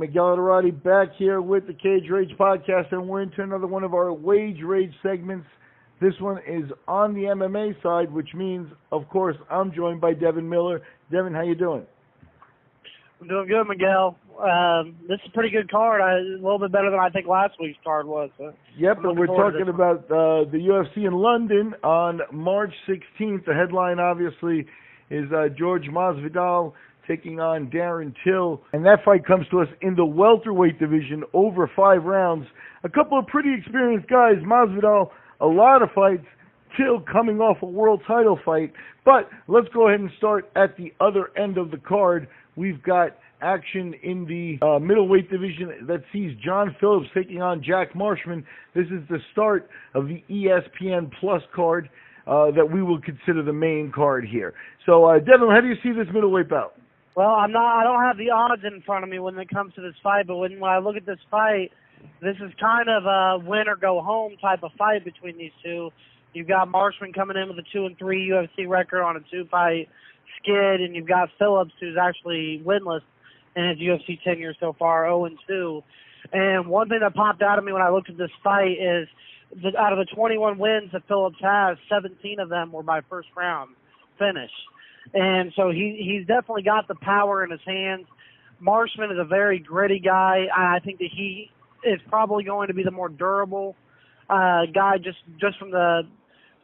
Miguel Adorati back here with the Cage Rage Podcast, and we're into another one of our Wage Rage segments. This one is on the MMA side, which means, of course, I'm joined by Devin Miller. Devin, how you doing? I'm doing good, Miguel. This is a pretty good card. A little bit better than I think last week's card was. Yep, and we're talking about the UFC in London on March 16th. The headline, obviously, is Jorge Masvidal taking on Darren Till. And that fight comes to us in the welterweight division over 5 rounds. A couple of pretty experienced guys. Masvidal, a lot of fights. Till coming off a world title fight. But let's go ahead and start at the other end of the card. We've got action in the middleweight division that sees John Phillips taking on Jack Marshman. This is the start of the ESPN Plus card that we will consider the main card here. So, Devin, how do you see this middleweight bout? Well, I don't have the odds in front of me when it comes to this fight, but when I look at this fight, this is kind of a win or go home type of fight between these two. You've got Marshman coming in with a 2-3 UFC record on a 2-fight skid, and you've got Phillips, who's actually winless in his UFC tenure so far, 0-2. And one thing that popped out at me when I looked at this fight is that out of the 21 wins that Phillips has, 17 of them were by first round finish. And so he's definitely got the power in his hands. Marshman is a very gritty guy. I think that he is probably going to be the more durable guy just from the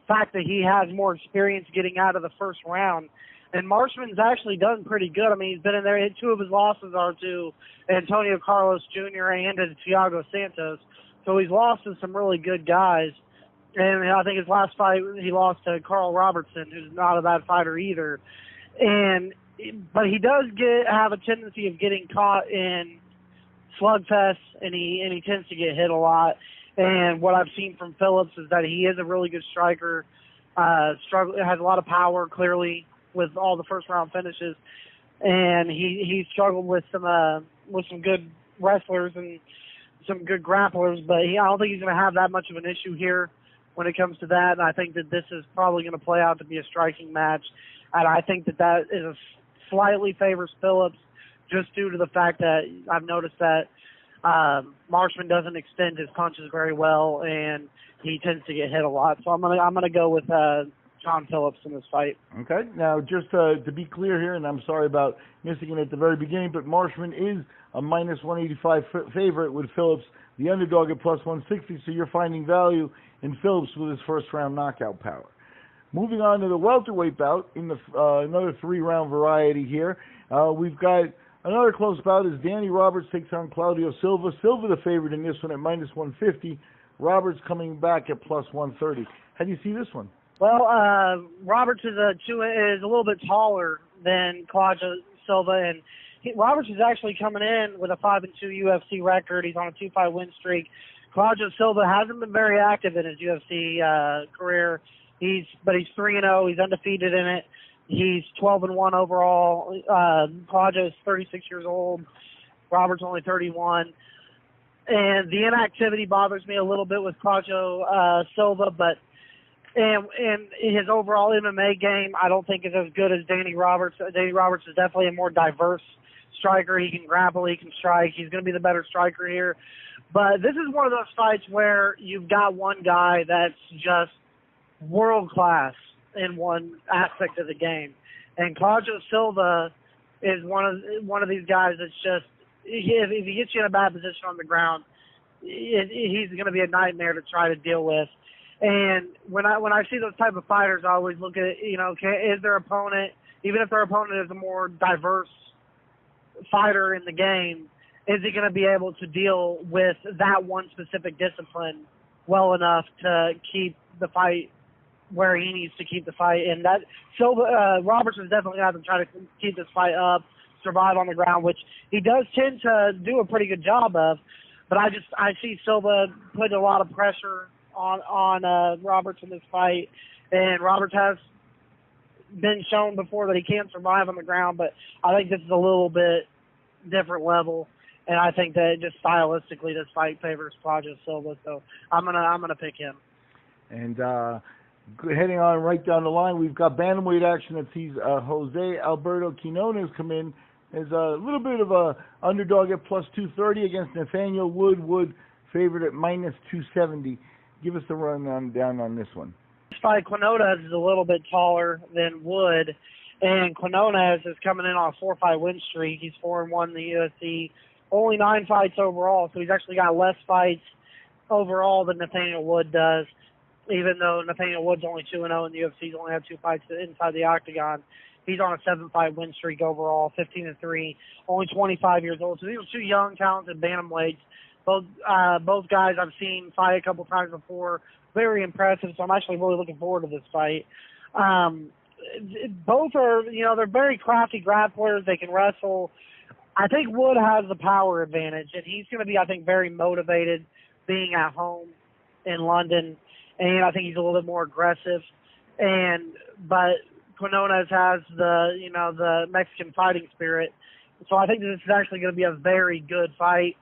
fact that he has more experience getting out of the first round. And Marshman's actually done pretty good. I mean, he's been in there. 2 of his losses are to Antonio Carlos Jr. and to Thiago Santos. So he's lost to some really good guys. And I think his last fight, he lost to Carl Robertson, who's not a bad fighter either. But he does have a tendency of getting caught in slugfests, and he tends to get hit a lot. And what I've seen from Phillips is that he is a really good striker, has a lot of power, clearly, with all the first round finishes. And he struggled with some good wrestlers and some good grapplers, but I don't think he's going to have that much of an issue here when it comes to that. And I think that this is probably going to play out to be a striking match. And I think that is slightly favors Phillips, just due to the fact that I've noticed that Marshman doesn't extend his punches very well, and he tends to get hit a lot. So I'm gonna go with John Phillips in this fight. Okay. Now, just to be clear here, and I'm sorry about missing it at the very beginning, but Marshman is a minus 185 favorite with Phillips, the underdog at plus 160. So you're finding value in Phillips with his first round knockout power. Moving on to the welterweight bout in the another 3-round variety here. We've got another close bout as Danny Roberts takes on Claudio Silva. Silva the favorite in this one at minus 150. Roberts coming back at plus 130. How do you see this one? Well, Roberts is a little bit taller than Claudio Silva, and Roberts is actually coming in with a 5-2 UFC record. He's on a 2-fight win streak. Claudio Silva hasn't been very active in his UFC career. But he's 3-0. He's undefeated in it. He's 12-1 overall. Claudio's 36 years old. Roberts only 31. And the inactivity bothers me a little bit with Claudio Silva, but and his overall MMA game I don't think is as good as Danny Roberts. Danny Roberts is definitely a more diverse striker. He can grapple, he can strike. He's going to be the better striker here. But this is one of those fights where you've got one guy that's just world class in one aspect of the game, and Claudio Silva is one of these guys that's just, if he gets you in a bad position on the ground, he's going to be a nightmare to try to deal with. And when I see those type of fighters, I always look at it, is their opponent, even if their opponent is a more diverse fighter in the game, is he going to be able to deal with that one specific discipline well enough to keep the fight where he needs to keep the fight? And that Roberts is definitely going to have to try to keep this fight up, survive on the ground, which he does tend to do a pretty good job of. But I see Silva putting a lot of pressure on Roberts in this fight, and Roberts has been shown before that he can survive on the ground, but I think this is a little bit different level, and I think that just stylistically this fight favors Claudio Silva, so I'm gonna pick him. And heading on right down the line, we've got bantamweight action that sees Jose Alberto Quinones come in is a little bit of a underdog at plus 230 against Nathaniel Wood. Wood favored at minus 270. Give us the rundown down on this one. This fight, Quinones is a little bit taller than Wood, and Quinones is coming in on a 4-fight win streak. He's 4-1 in the UFC, only 9 fights overall, so he's actually got less fights overall than Nathaniel Wood does, even though Nathaniel Wood's only 2-0 in the UFC. He's only had 2 fights inside the octagon. He's on a 7-fight win streak overall, 15-3, only 25 years old. So these are 2 young, talented bantamweights. Both guys I've seen fight a couple times before. Very impressive, so I'm actually really looking forward to this fight. Both are, they're very crafty grapplers. They can wrestle. I think Wood has the power advantage, and he's going to be, I think, very motivated being at home in London, and I think he's a little bit more aggressive. But Quinones has the Mexican fighting spirit, so I think this is actually going to be a very good fight.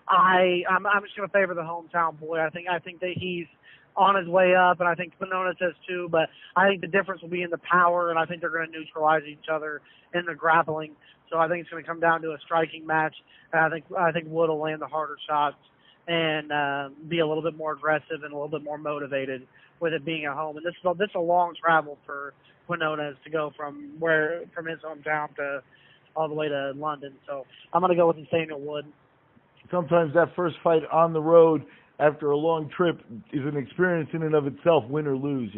I'm just going to favor the hometown boy. I think that he's on his way up, and I think Quinones does too, but I think the difference will be in the power, and I think they're going to neutralize each other in the grappling. So I think it's going to come down to a striking match, and I think Wood will land the harder shots and be a little bit more aggressive and a little bit more motivated with it being at home. And this is a long travel for Quinones to go from his hometown to all the way to London. So I'm going to go with Nathaniel Wood. Sometimes that first fight on the road after a long trip is an experience in and of itself, win or lose,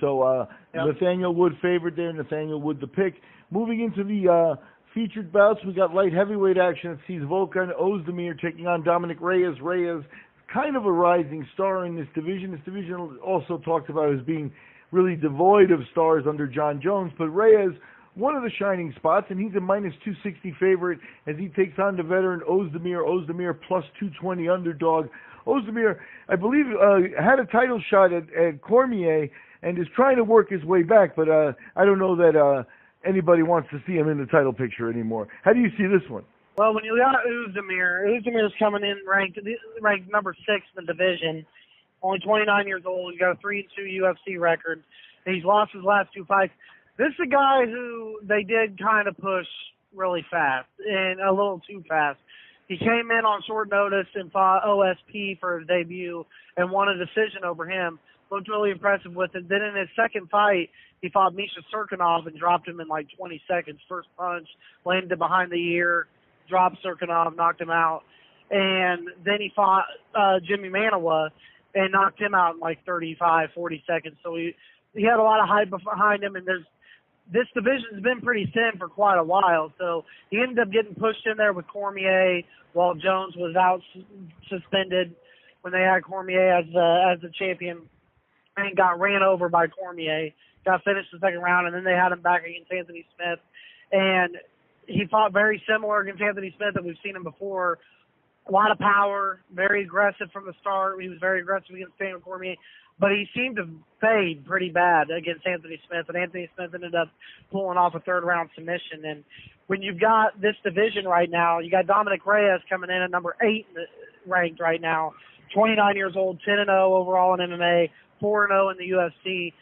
So yep. Nathaniel Wood favored there, Nathaniel Wood the pick. Moving into the featured bouts, we got light heavyweight action. It sees Volkan Oezdemir taking on Dominick Reyes. Reyes, kind of a rising star in this division. This division also talked about as being really devoid of stars under John Jones, but Reyes, one of the shining spots, and he's a minus 260 favorite as he takes on the veteran Oezdemir. Oezdemir plus 220 underdog. Oezdemir, I believe, had a title shot at Cormier and is trying to work his way back, but I don't know that anybody wants to see him in the title picture anymore. How do you see this one? Well, when you got Oezdemir's coming in ranked number 6 in the division, only 29 years old. He's got a 3-2 UFC record, and he's lost his last 2 fights. This is a guy who they did kind of push really fast and a little too fast. He came in on short notice and fought OSP for his debut and won a decision over him. Looked really impressive with it. Then in his second fight, he fought Misha Serkinov and dropped him in like 20 seconds. First punch, landed behind the ear, dropped Serkinov, knocked him out. And then he fought Jimmy Manawa and knocked him out in like 35, 40 seconds. So he had a lot of hype behind him, and this division's been pretty thin for quite a while, so he ended up getting pushed in there with Cormier while Jones was out suspended when they had Cormier as the champion, and got ran over by Cormier, got finished the second round, and then they had him back against Anthony Smith, and he fought very similar against Anthony Smith that we've seen him before. A lot of power, very aggressive from the start. He was very aggressive against Daniel Cormier. But he seemed to fade pretty bad against Anthony Smith, and Anthony Smith ended up pulling off a third-round submission. And when you've got this division right now, you got Dominick Reyes coming in at number 8 ranked right now, 29 years old, 10-0 overall in MMA, 4-0 in the UFC.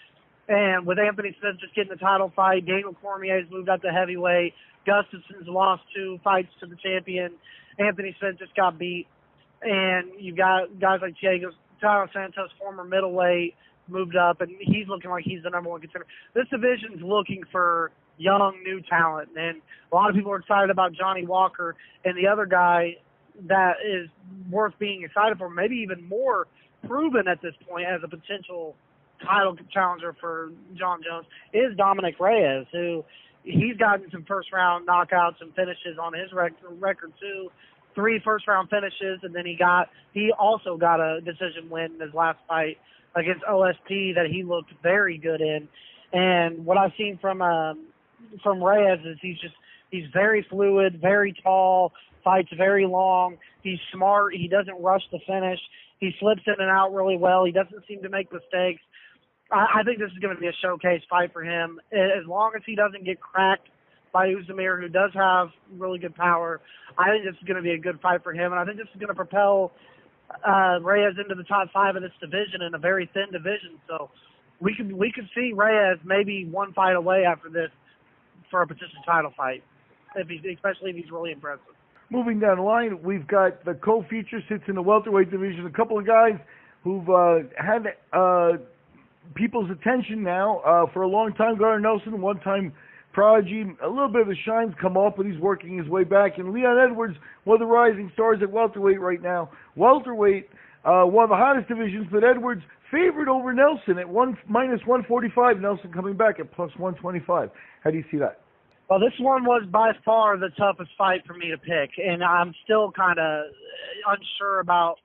And with Anthony Smith just getting the title fight, Daniel Cormier's moved up to heavyweight, Gustafson's lost 2 fights to the champion, Anthony Smith just got beat. And you've got guys like Tyler Santos, former middleweight, moved up, and he's looking like he's the number 1 contender. This division's looking for young, new talent, and a lot of people are excited about Johnny Walker, and the other guy that is worth being excited for, maybe even more proven at this point as a potential title challenger for John Jones, is Dominick Reyes, who he's gotten some first-round knockouts and finishes on his record too. 3 first-round finishes, and then he also got a decision win in his last fight against OSP that he looked very good in. And what I've seen from Reyes is he's very fluid, very tall, fights very long. He's smart. He doesn't rush the finish. He slips in and out really well. He doesn't seem to make mistakes. I think this is going to be a showcase fight for him. As long as he doesn't get cracked by Oezdemir, who does have really good power, I think this is going to be a good fight for him, and I think this is going to propel Reyes into the top 5 of this division in a very thin division. So we could see Reyes maybe 1 fight away after this for a potential title fight. especially if he's really impressive. Moving down the line, we've got the co-feature sits in the welterweight division. A couple of guys who've had people's attention now for a long time. Gunnar Nelson, one-time prodigy, a little bit of the shine's come off, but he's working his way back. And Leon Edwards, one of the rising stars at welterweight right now. Welterweight, one of the hottest divisions, but Edwards favored over Nelson at minus 145. Nelson coming back at plus 125. How do you see that? Well, this one was by far the toughest fight for me to pick, and I'm still kind of unsure about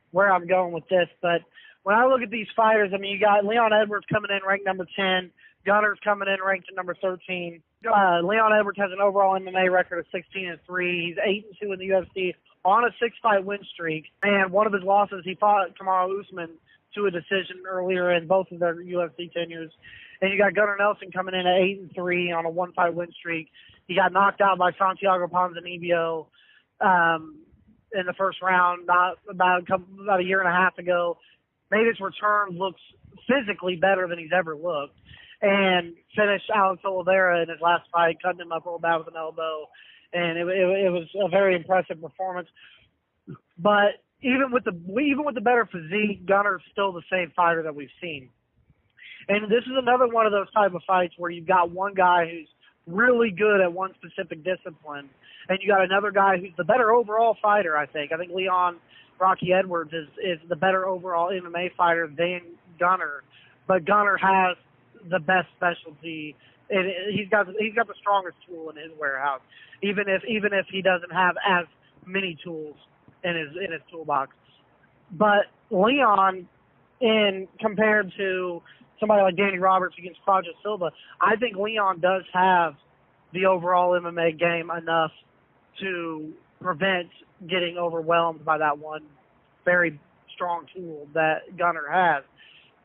where I'm going with this. But when I look at these fighters, I mean, you got Leon Edwards coming in ranked number 10, Gunnar's coming in ranked at number 13. Leon Edwards has an overall MMA record of 16-3. He's 8-2 in the UFC on a 6-fight win streak, and one of his losses, he fought Kamaru Usman to a decision earlier in both of their UFC tenures. And you got Gunnar Nelson coming in at 8-3 on a 1-fight win streak. He got knocked out by Santiago Ponzinibbio in the first round about a year and a half ago. Made his return, looks physically better than he's ever looked, and finished Alex Oliveira in his last fight, cutting him up real bad with an elbow. And it was a very impressive performance. But even with the better physique, Gunnar's still the same fighter that we've seen. And this is another one of those type of fights where you've got one guy who's really good at one specific discipline, and you got another guy who's the better overall fighter, I think. I think Leon Rocky Edwards is the better overall MMA fighter than Gunnar. But Gunnar has the best specialty. And he's got the strongest tool in his warehouse, even if he doesn't have as many tools in his toolbox. But Leon, compared to somebody like Danny Roberts against Claudio Silva, I think Leon does have the overall MMA game enough to prevent getting overwhelmed by that one very strong tool that Gunnar has.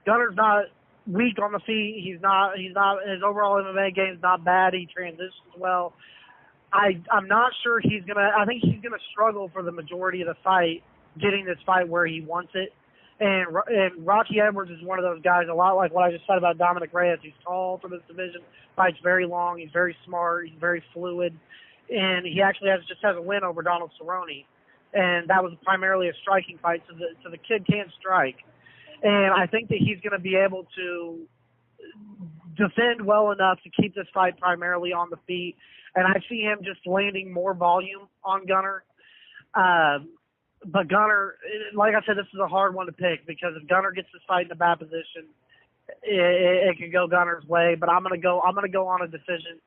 Gunnar's not weak on the feet. He's not his overall MMA game is not bad. He transitions well. I'm not sure I think he's gonna struggle for the majority of the fight, getting this fight where he wants it. And Rocky Edwards is one of those guys, a lot like what I just said about Dominick Reyes. He's tall for this division, fights very long, he's very smart, he's very fluid, and he actually just has a win over Donald Cerrone, and that was primarily a striking fight, so the kid can strike. And I think that he's going to be able to defend well enough to keep this fight primarily on the feet, and I see him just landing more volume on Gunnar. But Gunnar, like I said, this is a hard one to pick because if Gunnar gets this fight in a bad position, it can go Gunnar's way. But I'm gonna go on a decision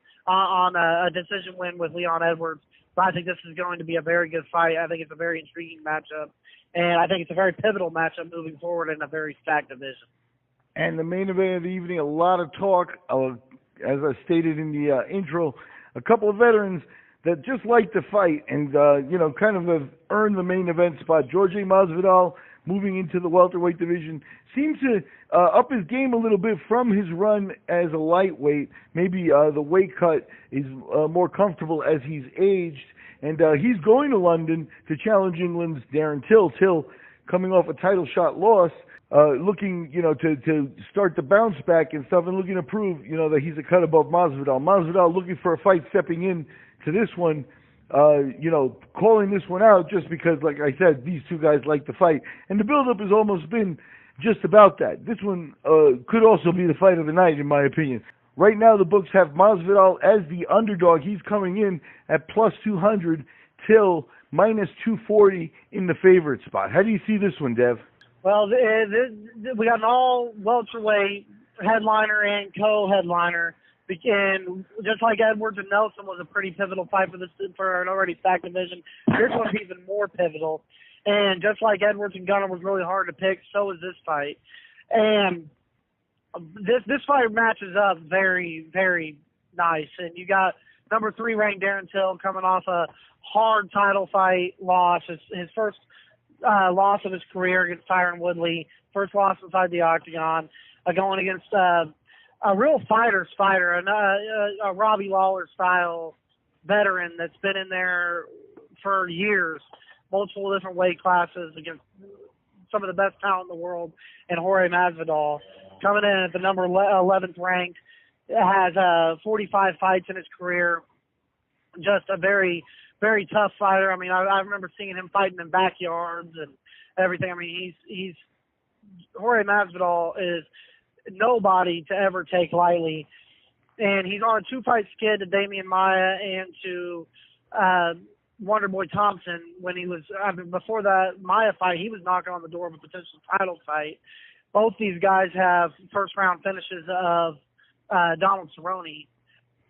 win with Leon Edwards. But I think this is going to be a very good fight. I think it's a very intriguing matchup, and I think it's a very pivotal matchup moving forward in a very stacked division. And the main event of the evening, a lot of talk, as I stated in the intro, a couple of veterans that just like to fight and, kind of have earned the main event spot. Jorge Masvidal, moving into the welterweight division, seems to up his game a little bit from his run as a lightweight. Maybe the weight cut is more comfortable as he's aged. And he's going to London to challenge England's Darren Till. Till, coming off a title shot loss, looking, to start to bounce back and stuff and looking to prove, that he's a cut above Masvidal. Masvidal looking for a fight, stepping in to this one, calling this one out just because, like I said, these two guys like to fight. And the build-up has almost been just about that. This one could also be the fight of the night, in my opinion. Right now, the books have Masvidal as the underdog. He's coming in at plus 200, Till minus 240 in the favorite spot. How do you see this one, Dev? Well, we got an all-welterweight headliner and co-headliner. And just like Edwards and Nelson was a pretty pivotal fight for an already stacked division, this one's even more pivotal. And just like Edwards and Gunnar was really hard to pick, so is this fight. And this fight matches up very, very nice. And you got number 3 ranked Darren Till coming off a hard title fight loss. His first loss of his career against Tyron Woodley, first loss inside the octagon, going against a real fighter's fighter, a Robbie Lawler-style veteran that's been in there for years, multiple different weight classes against some of the best talent in the world, and Jorge Masvidal, coming in at the number 11th ranked, has 45 fights in his career, just a very, very tough fighter. I mean, I remember seeing him fighting in backyards and everything. I mean, he's Jorge Masvidal is nobody to ever take lightly. And he's on a 2-fight skid to Damian Maia and to Wonderboy Thompson when he was, before that Maia fight, he was knocking on the door of a potential title fight. Both these guys have first-round finishes of Donald Cerrone,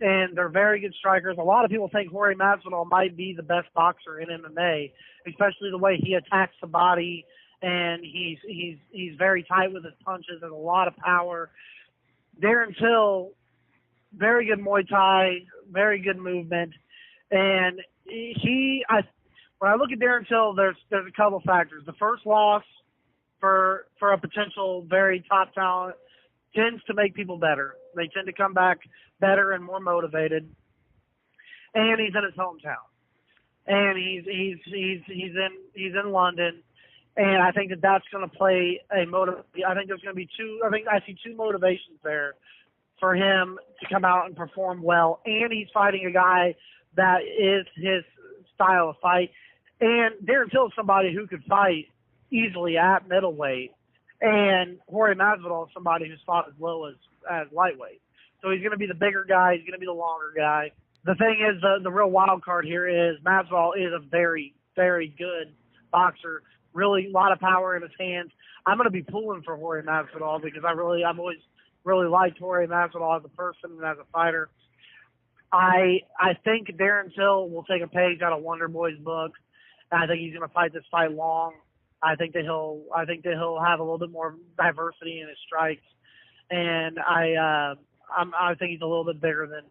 and they're very good strikers. A lot of people think Jorge Masvidal might be the best boxer in MMA, especially the way he attacks the body, and he's very tight with his punches and a lot of power. Darren Till, very good Muay Thai, very good movement, and when I look at Darren Till, there's a couple factors. The first loss for a potential very top talent tends to make people better. They tend to come back better and more motivated. And he's in his hometown, and he's in London, and I think that's going to play a motive. I think there's going to be I see two motivations there for him to come out and perform well, and he's fighting a guy that is his style of fight. And Darren Till is somebody who could fight easily at middleweight, and Jorge Masvidal is somebody who's fought as low as lightweight. So he's going to be the bigger guy. He's going to be the longer guy. The thing is, the real wild card here is Masvidal is a very, very good boxer. Really, a lot of power in his hands. I'm going to be pulling for Jorge Masvidal because I've always really liked Jorge Masvidal as a person and as a fighter. I think Darren Till will take a page out of Wonderboy's book. I think he's going to fight this fight long. I think that he'll have a little bit more diversity in his strikes, and I think he's a little bit bigger than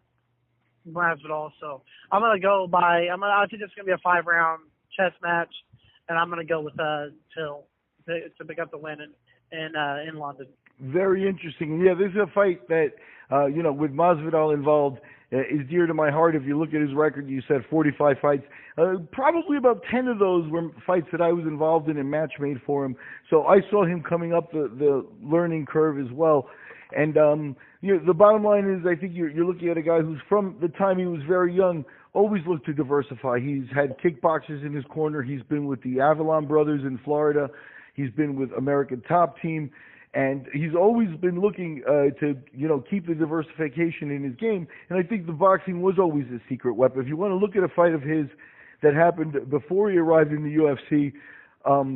Masvidal. So I'm going to go by. I think it's going to be a 5-round chess match, and I'm going to go with Till to pick up the win in London. Very interesting. Yeah, this is a fight that with Masvidal involved is dear to my heart. If you look at his record, you said 45 fights. Probably about 10 of those were fights that I was involved in and match made for him. So I saw him coming up the learning curve as well. And the bottom line is, I think you're looking at a guy who's, from the time he was very young, always looked to diversify. He's had kickboxers in his corner. He's been with the Avalon brothers in Florida. He's been with American Top Team. And he's always been looking to, keep the diversification in his game. And I think the boxing was always his secret weapon. If you want to look at a fight of his that happened before he arrived in the UFC,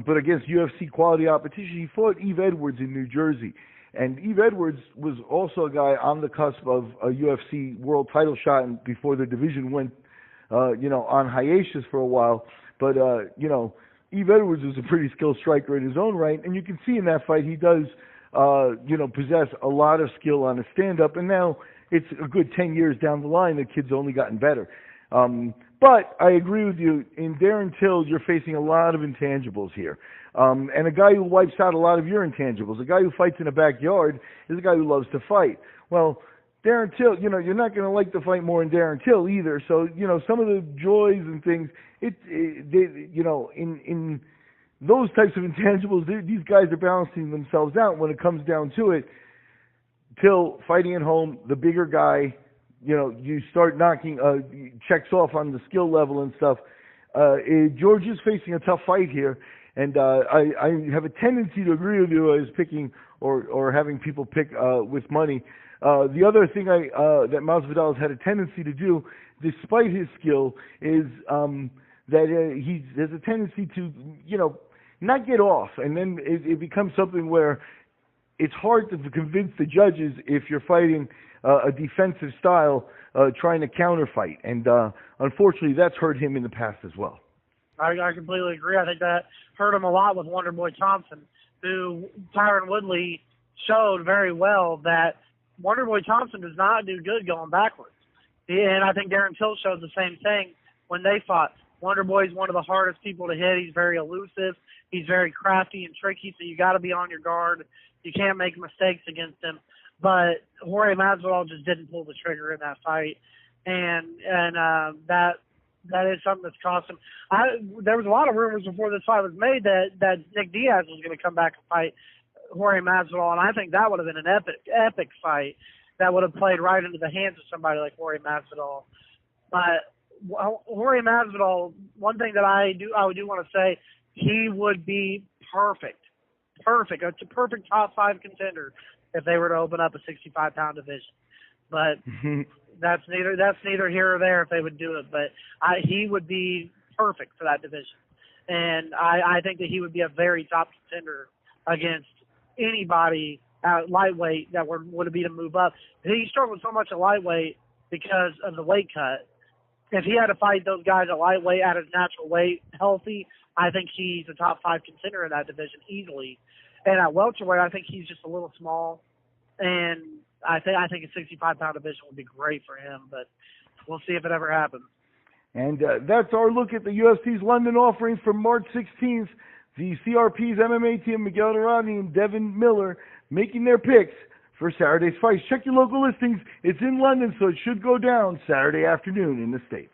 but against UFC quality opposition, he fought Eve Edwards in New Jersey. And Eve Edwards was also a guy on the cusp of a UFC world title shot before the division went, on hiatus for a while. But, Eve Edwards was a pretty skilled striker in his own right, and you can see in that fight he does, possess a lot of skill on a stand-up, and now it's a good 10 years down the line, the kid's only gotten better. But I agree with you, in Darren Till, you're facing a lot of intangibles here, and a guy who wipes out a lot of your intangibles. A guy who fights in a backyard is a guy who loves to fight. Well, Darren Till, you're not going to like to fight more in Darren Till either. So, some of the joys and things, in those types of intangibles, these guys are balancing themselves out when it comes down to it. Till fighting at home, the bigger guy, you start knocking checks off on the skill level and stuff. George is facing a tough fight here, and I have a tendency to agree with you as picking or having people pick with money. The other thing that Masvidal has had a tendency to do, despite his skill, is that he has a tendency to, not get off, and then it becomes something where it's hard to convince the judges if you're fighting a defensive style, trying to counterfight, and unfortunately, that's hurt him in the past as well. I completely agree. I think that hurt him a lot with Wonderboy Thompson, who Tyron Woodley showed very well that Wonderboy Thompson does not do good going backwards. And I think Darren Till showed the same thing when they fought. Wonderboy is one of the hardest people to hit. He's very elusive. He's very crafty and tricky, so you got to be on your guard. You can't make mistakes against him. But Jorge Masvidal just didn't pull the trigger in that fight, and that is something that's cost him. There was a lot of rumors before this fight was made that Nick Diaz was going to come back and fight Jorge Masvidal, and I think that would have been an epic fight that would have played right into the hands of somebody like Jorge Masvidal. But Jorge Masvidal, one thing that I do want to say, he would be perfect. It's a perfect top 5 contender if they were to open up a 65-pound division. But that's neither here or there if they would do it. But he would be perfect for that division. And I think that he would be a very top contender against anybody at lightweight that would be to move up. He struggled so much at lightweight because of the weight cut. If he had to fight those guys at lightweight at his natural weight, healthy, I think he's a top 5 contender in that division easily. And at welterweight, I think he's just a little small. And I think a 65-pound division would be great for him, but we'll see if it ever happens. And that's our look at the UFC's London offerings from March 16th. The CRP's MMA team, Miguel Durrani and Devin Miller, making their picks for Saturday's fights. Check your local listings. It's in London, so it should go down Saturday afternoon in the States.